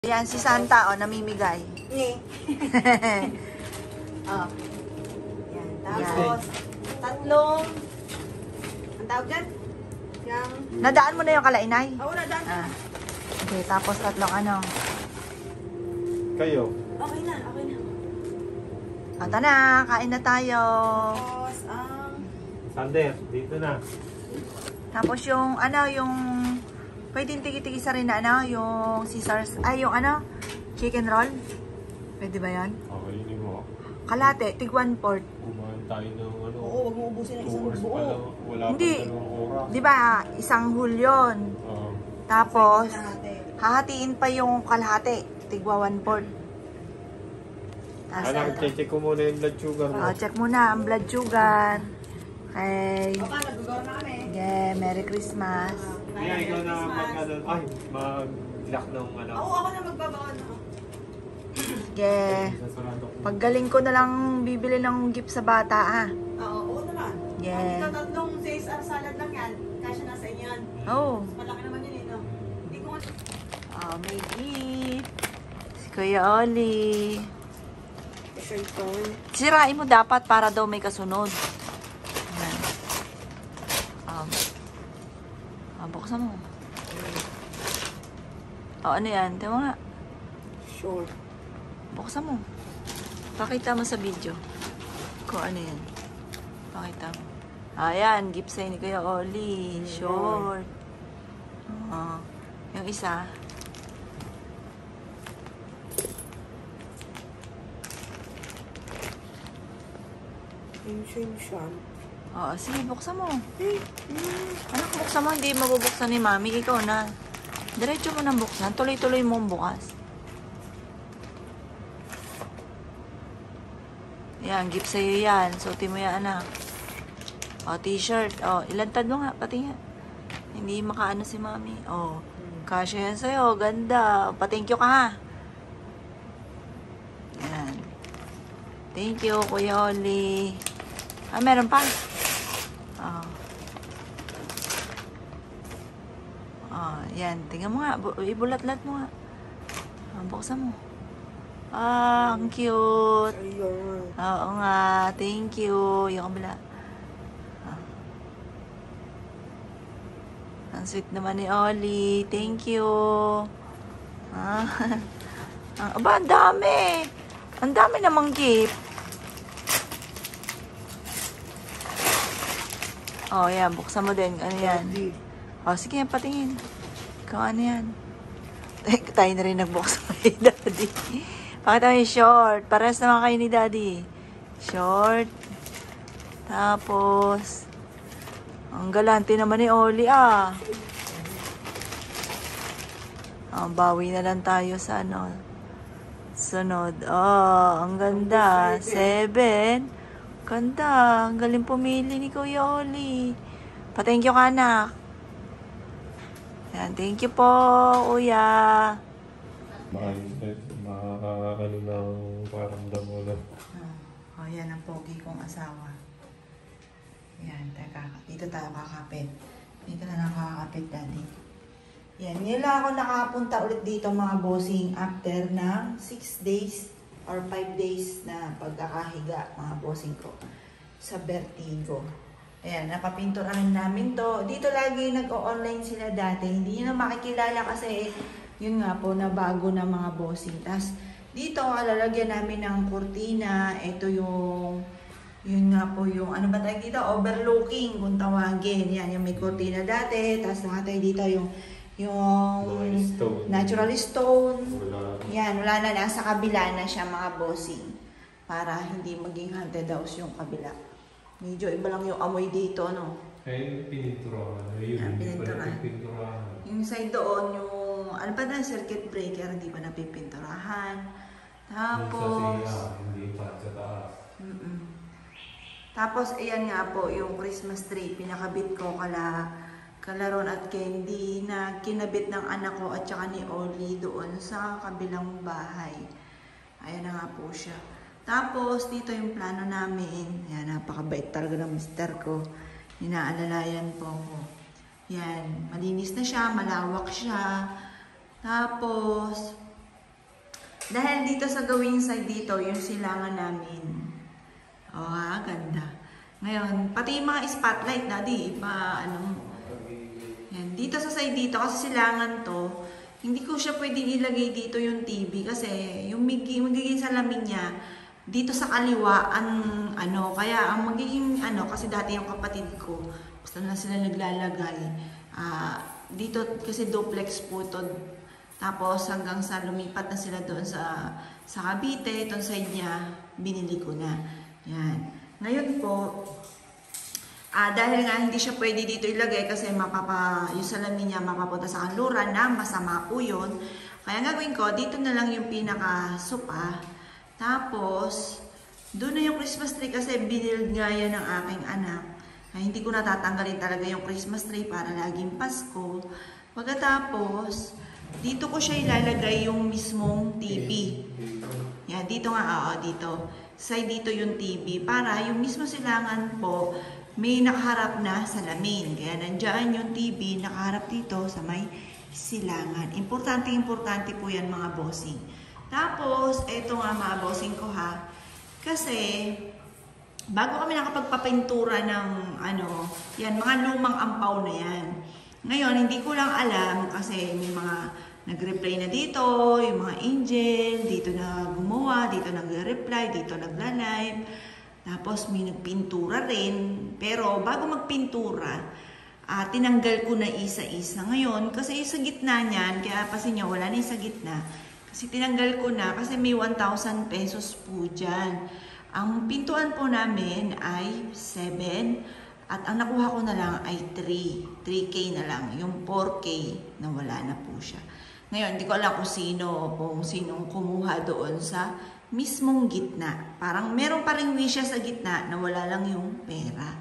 Yan, si Santa, o, namimigay. Oh. Yan. Tapos, tatlong, ang tawag dyan? Yang... Nadaan mo na yung kalainay? Oo, nadaan na. Okay, tapos tatlong ano. Kayo? Okay na. Ata na, kain na tayo. Tapos, Sander, dito na. Tapos yung, ano, yung, pwedeng tigi-tigisa rin na, ano, yung Caesars, ay, yung, ano, chicken roll. Pwede ba yan? Okay, hindi mo. Kalate, tig 1/4. Kumain tayo ng ano. oo, wag mo ubusin ng 2 isang hours pa lang. buo. Wala Hindi. pa 2 oras. Di ba, isang hul yun. Tapos, hahatiin pa yung kalahati, tigwa 1/4. Alam, check ko muna yung blood sugar mo. Check muna ang blood sugar. Okay. Papa, nag-gagawa na kami. Yeah, Merry Christmas. Kaya ikaw na mag-ano, ay, mag-lock ng ano. Oo, ako na magbabaon. Yeah. Sasarado ko. Paggaling ko na lang bibili ng gift sa bata, ha? Oo naman. Yeah. Ang tatlong CSR salad lang yan. Kasya nasa inyo yan. Oh. Malaki naman yun no? Hindi ko Oh, may gift. Si Kuya Oli. Sirain mo dapat para daw may kasunod. Ayan. Buksan mo. Oh, ano yan? Tingnan mo nga. Sure. Buksan mo. Pakita mo sa video. Kung ano yan. Pakita mo. Ayan, gift sa'yo ni Kuya Oli. Short. Yung isa. Shim. Oo, sige, buksan mo. Anak, buksan mo. Hindi mabubuksan ni Mami. Ikaw na. Diretso mo nang buksan. Tuloy-tuloy mo ang bukas. Yan, gift sa'yo yan. Suotin mo yan, anak. O, t-shirt. O, ilantad mo nga. Pati nga. Hindi makaano si Mami. O, kasya yan sa'yo. Ganda. Pa-thank you ka, ha. Yan. Thank you, Kuya Oli. Ah, meron pa. Yan. Tingnan mo nga. Ibulat-lat mo nga. Buksan mo. Ang cute. Oo nga. Thank you. Yung kabila. Ang sweet naman ni Oli. Thank you. Aba, ang dami. Ang dami namang gift. Oh, yan. Buksan mo din. Ano yan? Oh, sige, patingin. Kung ano yan. Tayo na rin nagbuksan kay Daddy. Pakita mo yung short. Pares naman kayo ni Daddy. Short. Tapos, ang galante naman ni Oli, ah. Bawi na lang tayo sa ano. Sunod. Oh, ang ganda. 7. Ganda. Ang galing pumili ni Kuya Oli. Pa-thank you ka, anak. Yan, thank you po, Kuya. Makakano ng paramdam mo na. Oh, yan ang pogi kong asawa. Yan, teka. Dito tayo kakapit. Dito na nakakapit, Daddy. Yan, ngayon lang ako nakapunta ulit dito mga bossing after ng 6 days or 5 days na pagkakahiga mga bossing ko sa Vertigo. Ayan, napapinto rin namin to. Dito lagi nag-o-online sila dati. Hindi nyo na makikilala kasi yun nga po na bago na mga bossing. Tapos dito lalagyan namin ng kurtina. Ito yung yun nga po yung ano ba tayo dito? Overlooking kung tawagin. Yan, yung may kurtina dati. Tapos nakatay dito yung stone. Natural stone. Wala. Yan, wala na. Nasa kabila na siya mga bossing. Para hindi maging haunted house yung kabila. Medyo iba lang yung amoy dito, no? Eh, pininturahan. Yun, hindi pa napipinturahan. Yung side doon, yung ano pa na, circuit breaker, hindi pa napipinturahan. Tapos, hindi pa sa taas. Tapos, ayan nga po, yung Christmas tree, pinakabit ko kalaron at candy na kinabit ng anak ko at saka ni Oli doon sa kabilang bahay. Ayan na nga po siya. Tapos, dito yung plano namin. Yan, napakabait talaga ng mister ko. Inaalalayan po ko. Yan, malinis na siya, malawak siya. Tapos, Dahil dito sa gawing side dito, yung silangan namin. Oh, ha, ganda. Ngayon, pati yung mga spotlight, daddy, yan. Dito sa side dito, kasi silangan to, hindi ko siya pwedeng ilagay dito yung TV kasi yung magiging salamin niya, dito sa kaliwa, kaya ang magiging, kasi dati yung kapatid ko, basta na sila naglalagay, dito kasi duplex po to. Tapos hanggang sa lumipat na sila doon sa Cavite, itong side niya, binili ko na. Yan. Ngayon po, dahil nga hindi siya pwede dito ilagay kasi yung salamin niya mapapunta sa kanluran na masama po yun. Kaya gagawin ko, dito na lang yung pinaka-sopa. Tapos, doon na yung Christmas tree kasi binild nga yan ng aking anak. Ay, hindi ko natatanggalin talaga yung Christmas tree para laging Pasko. Pagkatapos, dito ko siya ilalagay yung mismong TV. Yan, dito nga, dito. Side dito yung TV para yung mismo silangan po may nakaharap na salamin. Kaya nandyan yung TV nakaharap dito sa may silangan. Importante po yan mga bossing. Tapos, eto nga mga bossing ko ha. Kasi, bago kami nakapagpapintura ng yan, mga lumang ampaw na yan. Ngayon, hindi ko lang alam kasi may mga nag-reply na dito, yung mga angel, dito na gumawa, dito nag-reply, dito nagla-live. Tapos may nagpintura rin. Pero bago magpintura, tinanggal ko na isa-isa. Ngayon, kasi sa gitna niyan, kaya pasin nyo, wala na sa gitna. Kasi tinanggal ko na, kasi may 1,000 pesos po dyan. Ang pintuan po namin ay 7. At ang nakuha ko na lang ay 3. 3K na lang. Yung 4K na wala na po siya. Ngayon, hindi ko alam kung sinong kumuha doon sa mismong gitna. Parang meron pa rin wishes sa gitna na wala lang yung pera.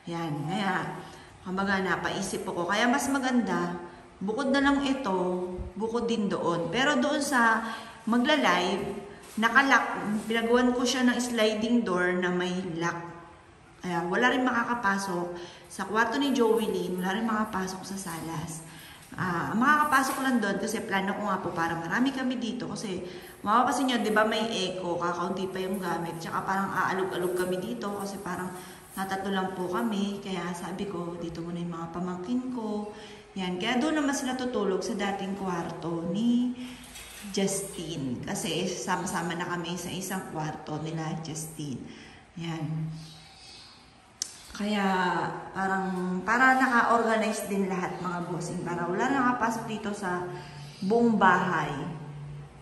Yan. Kaya, kumbaga napaisip ako. Kaya mas maganda, bukod na lang ito, bukod din doon. Pero doon sa magla-live, nakalock. Pinagawan ko siya ng sliding door na may lock. Kaya wala rin makakapasok sa kwarto ni Joey Lynn, wala rin makakapasok sa salas. Makakapasok lang doon kasi plano ko nga po para marami kami dito kasi mapapasin nyo, di ba may echo, kakaunti pa yung gamit, tsaka parang aalog-alog kami dito kasi parang natatlo lang po kami, kaya sabi ko, dito muna yung mga pamangkin ko. Yan, kaya doon naman sila tutulog sa dating kwarto ni Justine kasi sama-sama na kami sa isang kwarto nila Justine. Yan. Kaya para naka-organize din lahat mga bossing. Para wala na nakapasok dito sa buong bahay.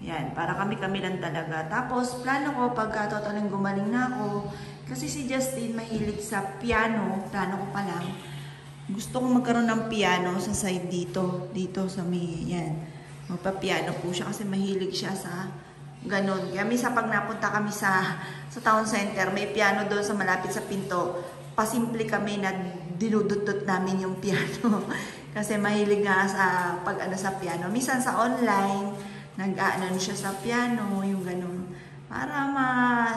Yan, para kami-kami lang talaga. Tapos, plano ko pagka totaling gumaling na ako. Kasi si Justine mahilig sa piano. Plano ko pa lang. Gusto kong magkaroon ng piano sa side dito. Dito sa may, yan. Magpa-piano po siya kasi mahilig siya sa ganun. Kaya minsan pag napunta kami sa town center, may piano doon sa malapit sa pinto. Pasimple kami na dinudot-dot namin yung piano. Kasi mahilig nga sa sa piano. Minsan sa online, nag-aanan siya sa piano, yung ganun. Para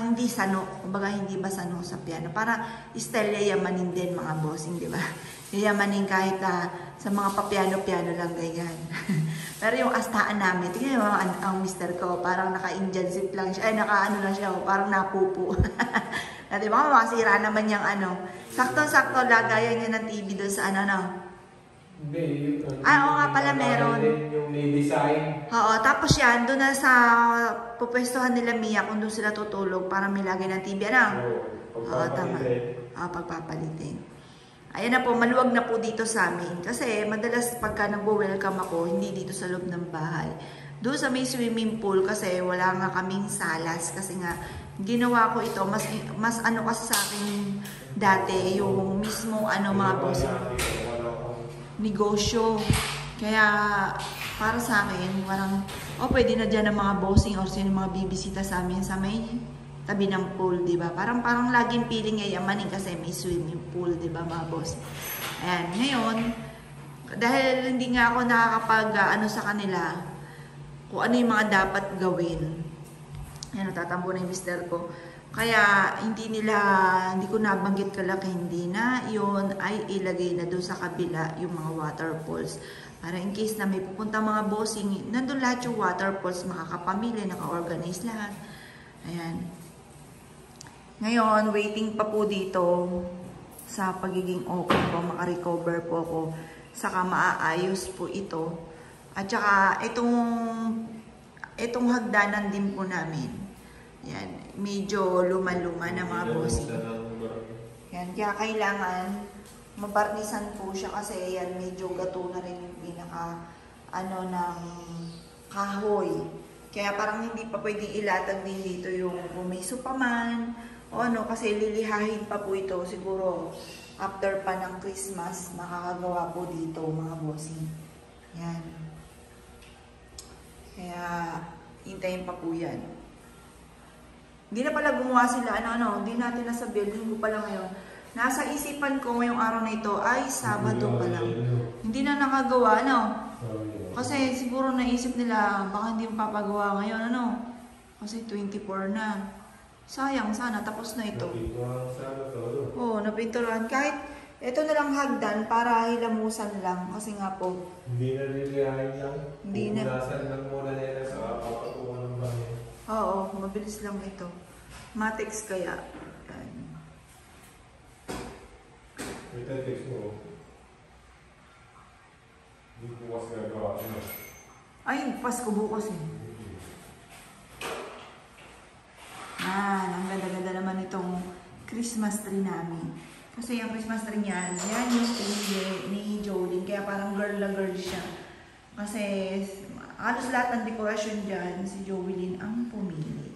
hindi sano, kumbaga hindi ba sano sa piano. Para style yayamanin din mga bossing, di ba? Yayamanin kahit sa mga papiano-piano lang ganyan. Pero yung astaan namin, tingnan mo ang mister ko, parang naka-Indian zip lang siya. Ay, naka-ano lang siya, parang napupo. At diba, makasira naman yung sakto-sakto, lagayan niya ng TV doon sa Hindi, oo nga pala, meron. Yung design. Oo, tapos yan, doon na sa pupwestuhan nila Mia, kung doon sila tutulog, para may lagay ng TV, Oo, tama. Pagpapalitin. Ayan na po, maluwag na po dito sa amin. Kasi madalas pagka nagwo-welcome ako, hindi dito sa loob ng bahay. Doon sa may swimming pool kasi wala nga kaming salas. Kasi nga, ginawa ko ito, mas kasi sa akin dati, yung mismo mga boss, negosyo. Kaya, para sa akin, parang, pwede na dyan ang mga bossing or sino mga bibisita sa amin sa may tabi ng pool, di ba? Parang laging feeling yayamanin kasi may swimming pool, di ba mga boss? Ayan, ngayon, dahil hindi nga ako nakakapag, sa kanila, kung ano yung mga dapat gawin. Ayan, tatambo na yung mister ko. Kaya, hindi ko nabanggit kalaki, hindi na yun ay ilagay na doon sa kabila yung mga waterfalls. Para in case na may pupunta mga bossing, nandun lahat yung waterfalls, makakapamili, naka-organize lahat. Ayan. Ngayon, waiting pa po dito sa pagiging okay po, makarecover po ako. Saka maaayos po ito. At saka itong hagdanan din po namin. Yan, medyo luma-luma na mga bossing. Yan, kaya kailangan mabarnisan po siya kasi yan medyo gato na rin yung pinaka ng kahoy. Kaya parang hindi pa pwedeng ilatag din dito yung kung may supaman o kasi lilihahin pa po ito siguro after pa ng Christmas makakagawa po dito mga bossing. Yan. Kaya hintayin pa po yan. Hindi na pala gumawa sila hindi natin nasa building ko pala ngayon. Nasa isipan ko ngayong araw na ito ay Sabado pa lang. Hindi na nakagawa, Kasi siguro naisip nila, baka hindi mapapagawa ngayon, Kasi 24 na. Sayang, sana tapos na ito. Oo, napinturan. Kahit ito na lang hagdan para hilamusan lang. Kasi nga po. Hindi na lilihain lang. Hindi na. Pupunasan lang muna nila sa kapatuwa ng bahay. Oo, mabilis lang ito. Matex kaya. Ito text mo. Hindi ko kasi nagawa. Ay, Pasko bukas eh. Ang ganda-ganda naman itong Christmas tree namin. Kasi yung Christmas tree niyan, yan yung pinili ni Jolene. Kaya parang girl na girl siya. Kasi halos lahat ng dekorasyon dyan, si Jolene ang pumili.